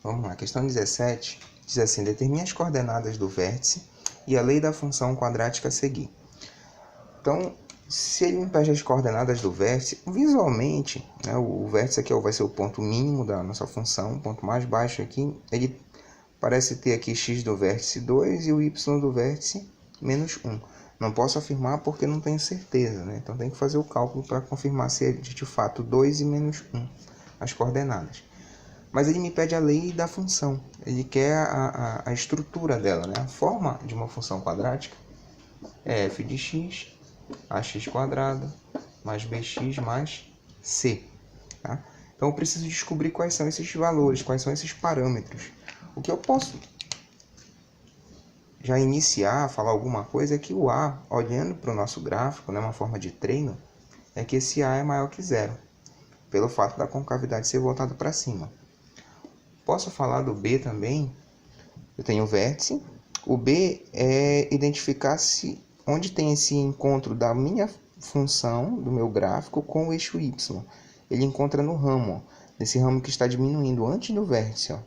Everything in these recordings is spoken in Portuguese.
Vamos lá, questão 17 diz assim: determine as coordenadas do vértice e a lei da função quadrática a seguir. Então, se ele me pede as coordenadas do vértice, visualmente, né, o vértice aqui vai ser o ponto mínimo da nossa função, o ponto mais baixo aqui, ele parece ter aqui x do vértice 2 e o y do vértice menos 1. Não posso afirmar porque não tenho certeza, né? Então tem que fazer o cálculo para confirmar se é de fato 2 e menos 1 as coordenadas. Mas ele me pede a lei da função, ele quer a estrutura dela, né? A forma de uma função quadrática é f de x, ax² mais bx mais c. Tá? Então eu preciso descobrir quais são esses valores, quais são esses parâmetros. O que eu posso já iniciar a falar alguma coisa é que o a, olhando para o nosso gráfico, né, uma forma de treino, é que esse a é maior que zero, pelo fato da concavidade ser voltada para cima. Posso falar do b também. Eu tenho o vértice. O b é identificar se onde tem esse encontro da minha função, do meu gráfico, com o eixo y. Ele encontra no ramo, nesse ramo que está diminuindo antes do vértice. Ó.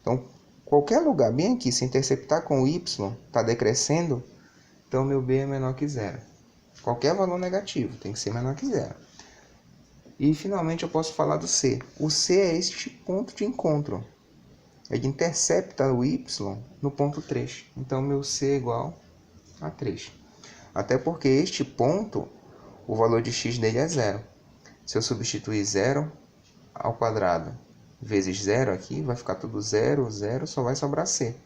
Então, qualquer lugar bem aqui, se interceptar com o y, está decrescendo, então meu b é menor que zero. Qualquer valor negativo tem que ser menor que zero. E finalmente eu posso falar do c. O c é este ponto de encontro. Ele intercepta o y no ponto 3. Então meu c é igual a 3. Até porque este ponto, o valor de x dele é zero. Se eu substituir 0 ao quadrado vezes 0 aqui, vai ficar tudo 0, 0, só vai sobrar c.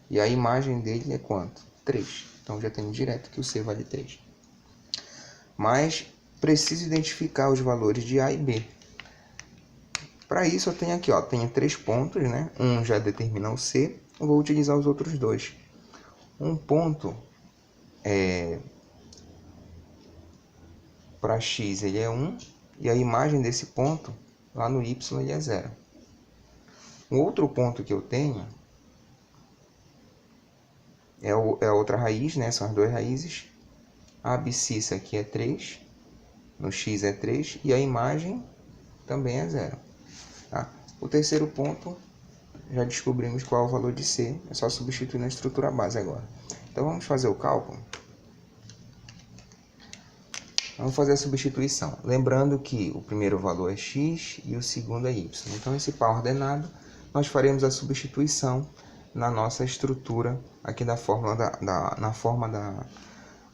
E a imagem dele é quanto? 3. Então já tenho direto que o c vale 3. Mas preciso identificar os valores de a e b. Para isso eu tenho aqui, ó, tenho 3 pontos, né? Um já determina o c, eu vou utilizar os outros dois. Um ponto para x ele é 1, e a imagem desse ponto lá no y ele é 0. Um outro ponto que eu tenho é a outra raiz, né? São as duas raízes. A abscissa aqui é 3, no x é 3, e a imagem também é 0. Tá? O terceiro ponto, já descobrimos qual é o valor de c, é só substituir na estrutura base agora. Então vamos fazer o cálculo. Vamos fazer a substituição. Lembrando que o primeiro valor é x e o segundo é y. Então esse par ordenado, nós faremos a substituição na nossa estrutura aqui da fórmula na forma da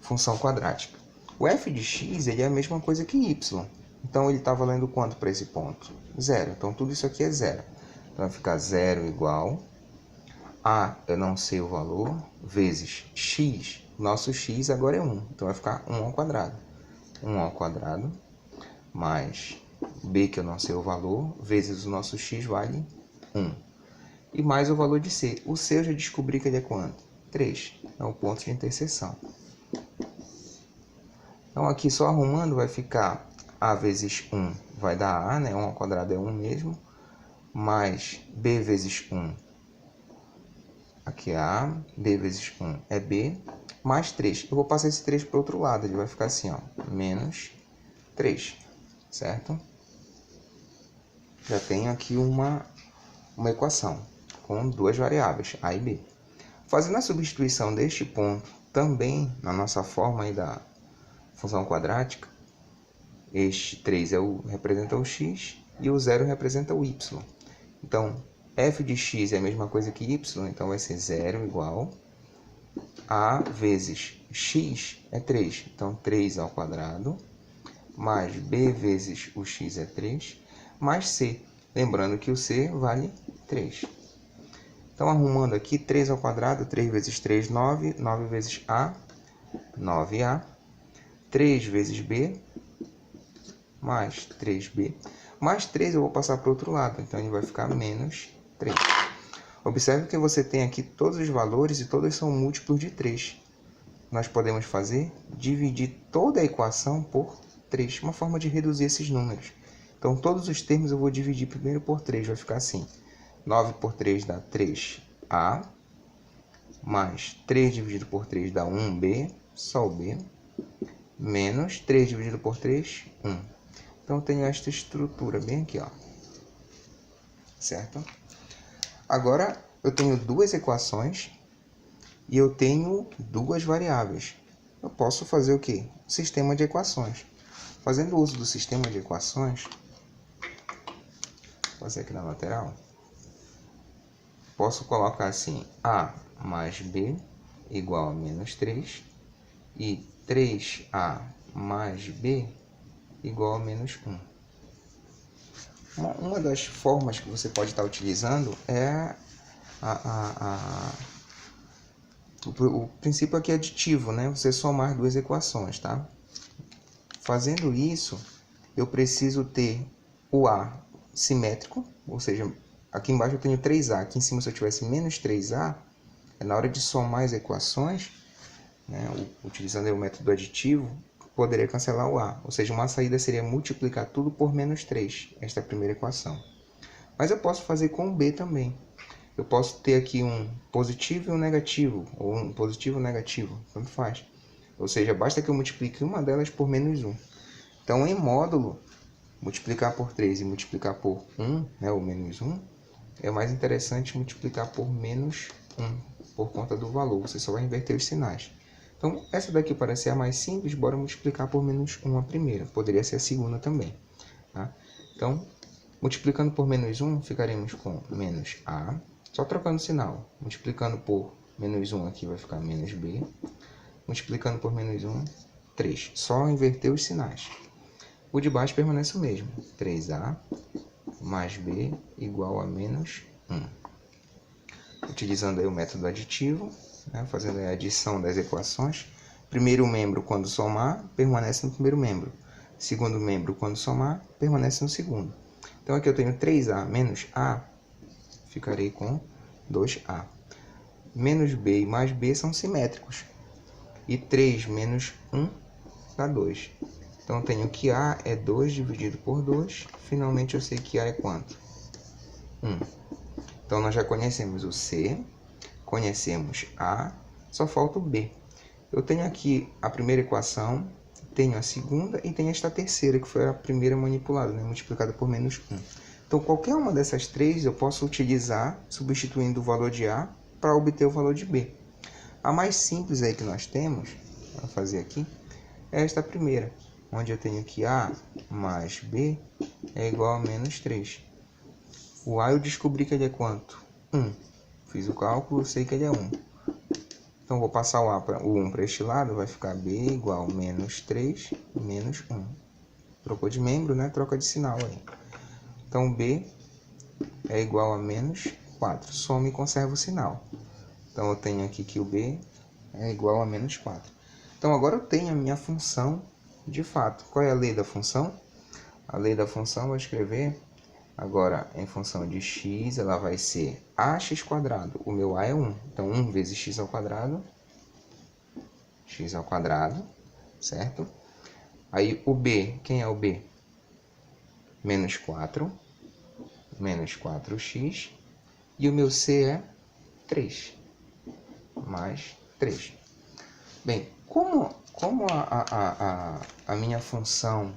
função quadrática. O f de x ele é a mesma coisa que y. Então ele está valendo quanto para esse ponto? 0. Então tudo isso aqui é 0. Então vai ficar 0 igual a, eu não sei o valor, vezes x. Nosso x agora é 1. Então vai ficar 1 ao quadrado. 1 ao quadrado mais b, que eu não sei o valor, vezes o nosso x vale 1. E mais o valor de c. O c eu já descobri que ele é quanto? 3. É o ponto de interseção. Então aqui só arrumando vai ficar a vezes 1 vai dar a, né? 1 ao quadrado é 1 mesmo, mais b vezes 1, aqui é a, b vezes 1 é b, mais 3. Eu vou passar esse 3 para o outro lado, ele vai ficar assim, ó, menos 3, certo? Já tenho aqui uma equação com duas variáveis, a e b. Fazendo a substituição deste ponto também na nossa forma aí da função quadrática, este 3 representa o x e o 0 representa o y. Então, f de x é a mesma coisa que y, então vai ser 0 igual a vezes x é 3. Então, 3 ao quadrado mais b vezes o x é 3, mais c. Lembrando que o c vale 3. Então, arrumando aqui, 3 ao quadrado, 3 vezes 3, 9. 9 vezes a, 9a. 3 vezes b, mais 3b. Mais 3 eu vou passar para o outro lado, então ele vai ficar menos 3. Observe que você tem aqui todos os valores e todos são múltiplos de 3. Nós podemos fazer, dividir toda a equação por 3, uma forma de reduzir esses números. Então, todos os termos eu vou dividir primeiro por 3, vai ficar assim. 9 por 3 dá 3a, mais 3 dividido por 3 dá 1b, só o b, menos 3 dividido por 3, 1. Então, eu tenho esta estrutura bem aqui, ó. Certo? agora eu tenho duas equações e eu tenho duas variáveis. Eu posso fazer o quê? Sistema de equações. Fazendo uso do sistema de equações, vou fazer aqui na lateral, posso colocar assim, A mais B igual a menos 3 e 3A mais B igual a menos 1. Uma das formas que você pode estar utilizando é o princípio aqui aditivo, né? Você somar duas equações, tá? Fazendo isso, eu preciso ter o A simétrico, ou seja, aqui embaixo eu tenho 3A, aqui em cima se eu tivesse menos 3A, na hora de somar as equações, né, utilizando o método aditivo, poderia cancelar o A, ou seja, uma saída seria multiplicar tudo por menos 3, esta é a primeira equação. Mas eu posso fazer com B também. Eu posso ter aqui um positivo e um negativo, ou um positivo e um negativo, tanto faz. Ou seja, basta que eu multiplique uma delas por menos 1. Então, em módulo, multiplicar por 3 e multiplicar por 1, né, ou menos 1, é mais interessante multiplicar por menos 1, por conta do valor. Você só vai inverter os sinais. Então, essa daqui parece ser a mais simples, bora multiplicar por menos 1 a primeira. Poderia ser a segunda também. Tá? Então, multiplicando por menos 1, ficaremos com menos A. Só trocando o sinal. Multiplicando por menos 1 aqui vai ficar menos B. Multiplicando por menos 1, 3. Só inverter os sinais. O de baixo permanece o mesmo. 3A mais B igual a menos 1. Utilizando aí o método aditivo, né, fazendo a adição das equações. Primeiro membro, quando somar, permanece no primeiro membro. Segundo membro, quando somar, permanece no segundo. Então, aqui eu tenho 3A menos A, ficarei com 2A. Menos B e mais B são simétricos. E 3 menos 1 dá 2. Então, eu tenho que A é 2 dividido por 2. Finalmente, eu sei que A é quanto? 1. Então, nós já conhecemos o C, conhecemos A, só falta o B. Eu tenho aqui a primeira equação, tenho a segunda e tenho esta terceira, que foi a primeira manipulada, né, multiplicada por menos 1. Então, qualquer uma dessas três eu posso utilizar, substituindo o valor de A para obter o valor de B. A mais simples aí que nós temos, vou fazer aqui, é esta primeira, onde eu tenho que A mais B é igual a menos 3. O A eu descobri que ele é quanto? 1. Fiz o cálculo, sei que ele é 1. Então, vou passar o 1 para este lado, vai ficar B igual a menos 3 menos 1. Trocou de membro, né? Troca de sinal aí. Então, B é igual a menos 4. Soma e conserva o sinal. Então, eu tenho aqui que o B é igual a menos 4. Então, agora eu tenho a minha função de fato. Qual é a lei da função? A lei da função, vou escrever agora em função de x, ela vai ser ax². O meu a é 1. Então, 1 vezes x ao quadrado, certo? Aí, o b, quem é o b? Menos 4, menos 4x. E o meu c é 3, mais 3. Bem, como a minha função,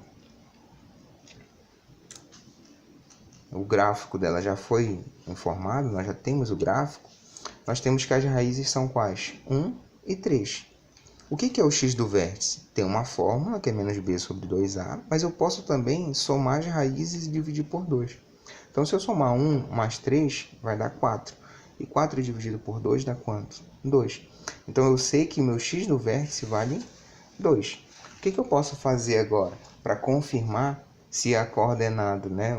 o gráfico dela já foi informado, nós já temos o gráfico, nós temos que as raízes são quais? 1 e 3. O que é o x do vértice? Tem uma fórmula, que é menos b sobre 2a, mas eu posso também somar as raízes e dividir por 2. Então, se eu somar 1 mais 3, vai dar 4. E 4 dividido por 2 dá quanto? 2. Então, eu sei que meu x do vértice vale 2. O que eu posso fazer agora para confirmar se a coordenada, né,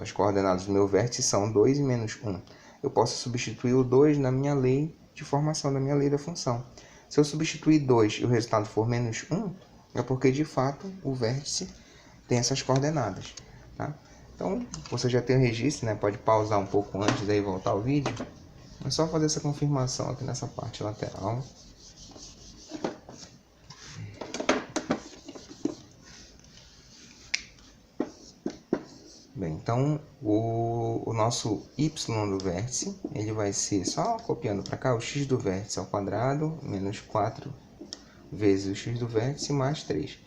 as coordenadas do meu vértice são 2 e menos 1? Eu posso substituir o 2 na minha lei de formação, da minha lei da função. Se eu substituir 2 e o resultado for menos 1, é porque, de fato, o vértice tem essas coordenadas. Tá? Então, você já tem o registro, né? Pode pausar um pouco antes e voltar ao vídeo. É só fazer essa confirmação aqui nessa parte lateral. Bem, então, o nosso y do vértice, ele vai ser, só copiando para cá, o x do vértice ao quadrado, menos 4 vezes o x do vértice, mais 3.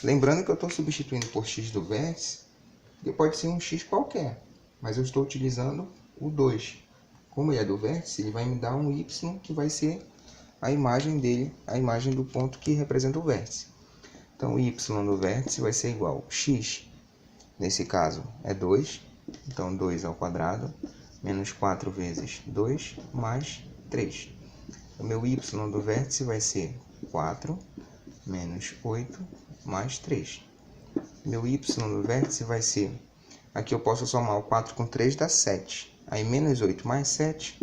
Lembrando que eu estou substituindo por x do vértice, que pode ser um x qualquer, mas eu estou utilizando o 2. Como ele é do vértice, ele vai me dar um y que vai ser a imagem dele, a imagem do ponto que representa o vértice. Então, o y do vértice vai ser igual a x, nesse caso é 2, então 2 ao quadrado, menos 4 vezes 2, mais 3. O meu y do vértice vai ser 4, menos 8, mais 3. Meu y do vértice vai ser, aqui eu posso somar o 4 com 3, dá 7. Aí, menos 8 mais 7,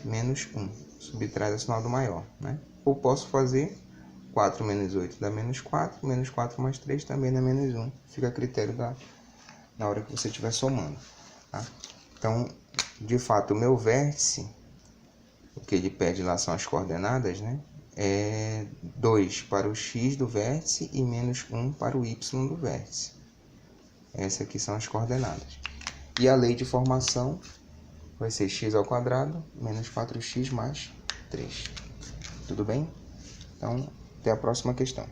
menos 1. Subtrai o sinal do maior, né? Ou posso fazer 4 menos 8 dá menos 4, menos 4 mais 3 também dá menos 1. Fica a critério na hora que você estiver somando, tá? Então, de fato, o meu vértice, o que ele pede lá são as coordenadas, né? É 2 para o x do vértice e menos 1 para o y do vértice. Essas aqui são as coordenadas. E a lei de formação vai ser x ao quadrado menos 4x mais 3. Tudo bem? Então, até a próxima questão.